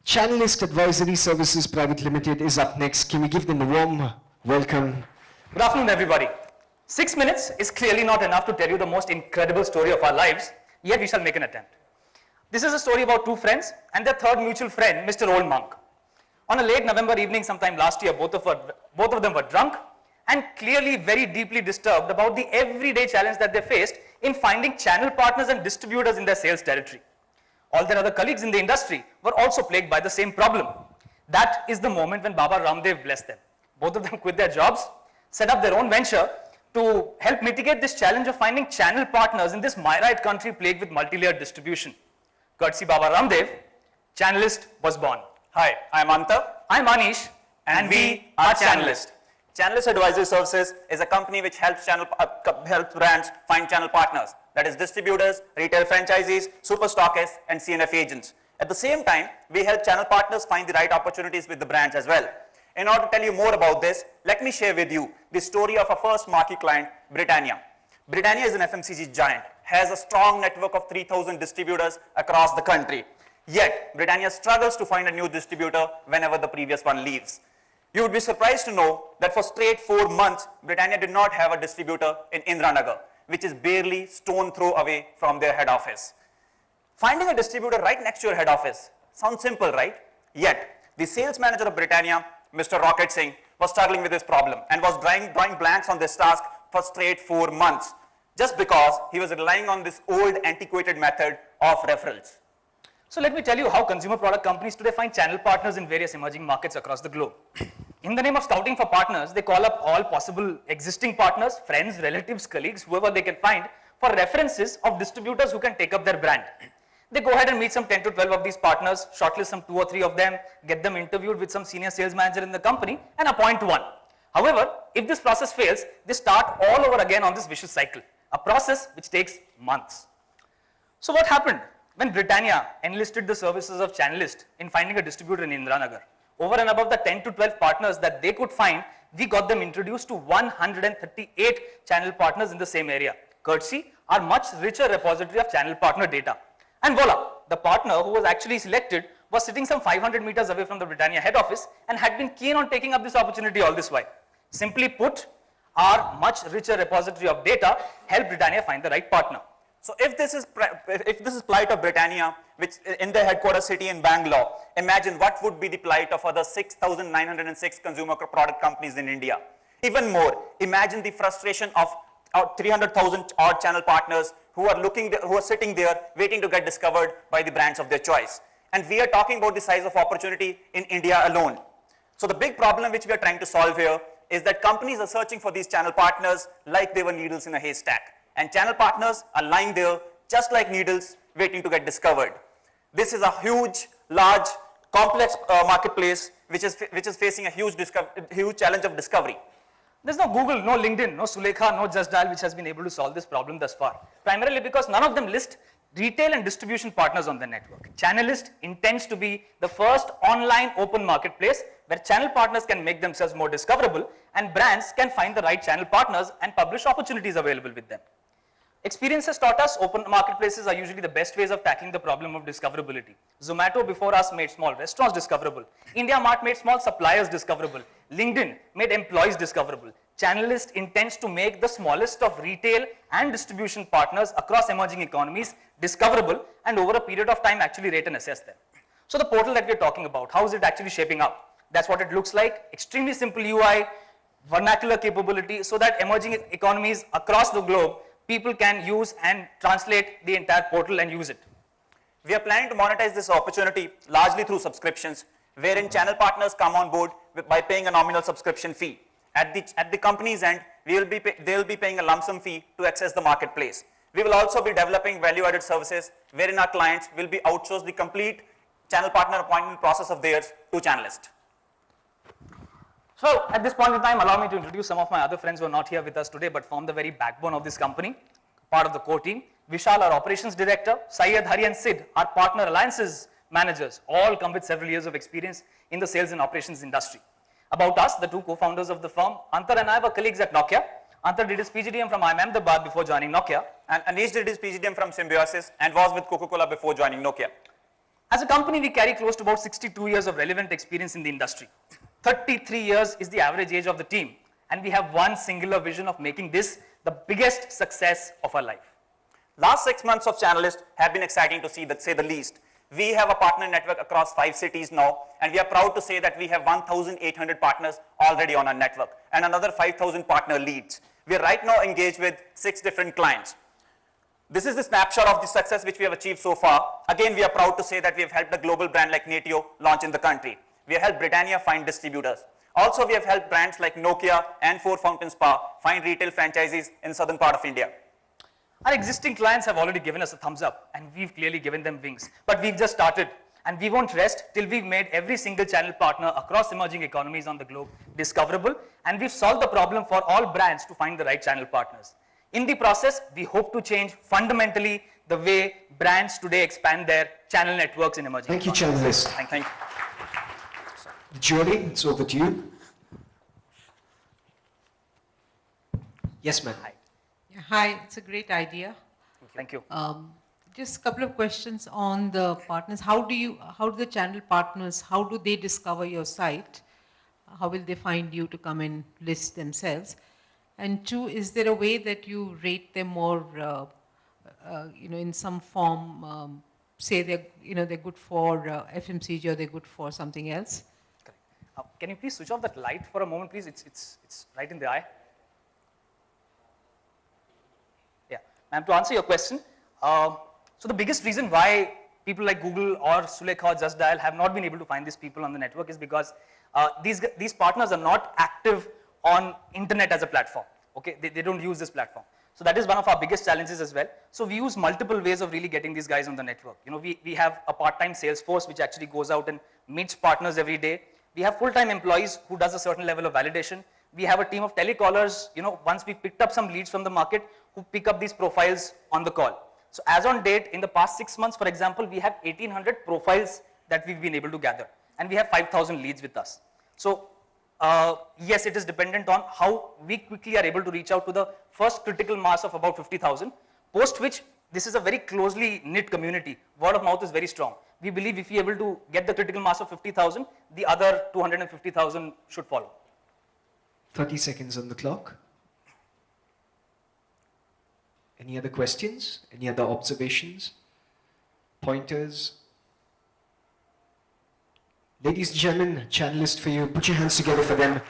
Channelist Advisory Services Private Limited is up next. Can we give them a warm welcome? Good afternoon, everybody. 6 minutes is clearly not enough to tell you the most incredible story of our lives, yet we shall make an attempt. This is a story about two friends and their third mutual friend, Mr. Old Monk. On a late November evening sometime last year, both of them were drunk and clearly very deeply disturbed about the everyday challenge that they faced in finding channel partners and distributors in their sales territory. All their other colleagues in the industry were also plagued by the same problem. That is the moment when Baba Ramdev blessed them. Both of them quit their jobs, set up their own venture to help mitigate this challenge of finding channel partners in this Myrite country plagued with multi-layered distribution. Courtesy Baba Ramdev, Channelist was born. Hi, I'm Anta. I'm Anish, and we are Channelist. Channelist Advisory Services is a company which helps brands find channel partners, that is distributors, retail franchisees, super stockists, and CNF agents. At the same time, we help channel partners find the right opportunities with the brands as well. In order to tell you more about this, let me share with you the story of our first marquee client, Britannia. Britannia is an FMCG giant, has a strong network of 3,000 distributors across the country. Yet, Britannia struggles to find a new distributor whenever the previous one leaves. You would be surprised to know that for straight 4 months, Britannia did not have a distributor in Indiranagar, which is barely stone throw away from their head office. Finding a distributor right next to your head office sounds simple, right? Yet, the sales manager of Britannia, Mr. Rocket Singh, was struggling with this problem and was drawing blanks on this task for straight 4 months, just because he was relying on this old antiquated method of referrals. So let me tell you how consumer product companies today find channel partners in various emerging markets across the globe. In the name of scouting for partners, they call up all possible existing partners, friends, relatives, colleagues, whoever they can find for references of distributors who can take up their brand. They go ahead and meet some 10 to 12 of these partners, shortlist some 2 or 3 of them, get them interviewed with some senior sales manager in the company and appoint one. However, if this process fails, they start all over again on this vicious cycle, a process which takes months. So what happened when Britannia enlisted the services of Channelist in finding a distributor in Indiranagar? Over and above the 10 to 12 partners that they could find, we got them introduced to 138 channel partners in the same area, courtesy our much richer repository of channel partner data. And voila, the partner who was actually selected was sitting some 500 meters away from the Britannia head office and had been keen on taking up this opportunity all this while. Simply put, our much richer repository of data helped Britannia find the right partner. So if this is plight of Britannia, which in their headquarters city in Bangalore, imagine what would be the plight of other 6,906 consumer product companies in India. Even more, imagine the frustration of 300,000 odd channel partners who are sitting there waiting to get discovered by the brands of their choice. And we are talking about the size of opportunity in India alone. So the big problem which we are trying to solve here is that companies are searching for these channel partners like they were needles in a haystack. And channel partners are lying there just like needles waiting to get discovered. This is a huge, large, complex marketplace which is facing a huge challenge of discovery. There's no Google, no LinkedIn, no Sulekha, no Just Dial which has been able to solve this problem thus far. Primarily because none of them list retail and distribution partners on their network. Channelist intends to be the first online open marketplace where channel partners can make themselves more discoverable and brands can find the right channel partners and publish opportunities available with them. Experience has taught us open marketplaces are usually the best ways of tackling the problem of discoverability. Zomato before us made small restaurants discoverable. IndiaMart made small suppliers discoverable. LinkedIn made employees discoverable. Channelist intends to make the smallest of retail and distribution partners across emerging economies discoverable and over a period of time actually rate and assess them. So the portal that we're talking about, how is it actually shaping up? That's what it looks like. Extremely simple UI, vernacular capability so that emerging economies across the globe people can use and translate the entire portal and use it. We are planning to monetize this opportunity largely through subscriptions, wherein channel partners come on board by paying a nominal subscription fee. At the company's end, they will be paying a lump sum fee to access the marketplace. We will also be developing value-added services, wherein our clients will be outsourced the complete channel partner appointment process of theirs to Channelist. So at this point in time, allow me to introduce some of my other friends who are not here with us today but form the very backbone of this company, part of the core team. Vishal, our operations director, Syed, Hari and Sid, our partner alliances managers, all come with several years of experience in the sales and operations industry. About us, the two co-founders of the firm, Antar and I were colleagues at Nokia. Antar did his PGDM from IIM Ahmedabad before joining Nokia. And Anish did his PGDM from Symbiosis and was with Coca-Cola before joining Nokia. As a company, we carry close to about 62 years of relevant experience in the industry. 33 years is the average age of the team, and we have one singular vision of making this the biggest success of our life. Last 6 months of Channelist have been exciting to see, say the least. We have a partner network across 5 cities now, and we are proud to say that we have 1,800 partners already on our network and another 5,000 partner leads. We are right now engaged with 6 different clients. This is the snapshot of the success which we have achieved so far. Again, we are proud to say that we have helped a global brand like Natio launch in the country. We have helped Britannia find distributors. Also, we have helped brands like Nokia and Four Fountain Spa find retail franchisees in southern part of India. Our existing clients have already given us a thumbs up, and we've clearly given them wings. But we've just started, and we won't rest till we've made every single channel partner across emerging economies on the globe discoverable, and we've solved the problem for all brands to find the right channel partners. In the process, we hope to change fundamentally the way brands today expand their channel networks in emerging Thank you, economies. Channelist. Thank you. Julie, it's over to you. Yes, ma'am. Hi. Yeah, hi, it's a great idea. Thank you. Just a couple of questions on the partners. How do the channel partners, how do they discover your site? How will they find you to come and list themselves? And 2, is there a way that you rate them more, in some form, say they're good for FMCG or they're good for something else? Can you please switch off that light for a moment, please? It's right in the eye. Yeah, ma'am, to answer your question, so the biggest reason why people like Google or Sulekha or Just Dial have not been able to find these people on the network is because these partners are not active on internet as a platform. Okay, they don't use this platform. So that is one of our biggest challenges as well. So we use multiple ways of really getting these guys on the network. We have a part-time sales force which actually goes out and meets partners every day. We have full-time employees who does a certain level of validation. We have a team of telecallers, once we picked up some leads from the market, who pick up these profiles on the call. So as on date, in the past 6 months, for example, we have 1,800 profiles that we've been able to gather, and we have 5,000 leads with us. So yes, it is dependent on how we quickly are able to reach out to the first critical mass of about 50,000, post which this is a very closely knit community. Word of mouth is very strong. We believe if we are able to get the critical mass of 50,000, the other 250,000 should follow. 30 seconds on the clock. Any other questions? Any other observations? Pointers? Ladies and gentlemen, Channelist for you. Put your hands together for them.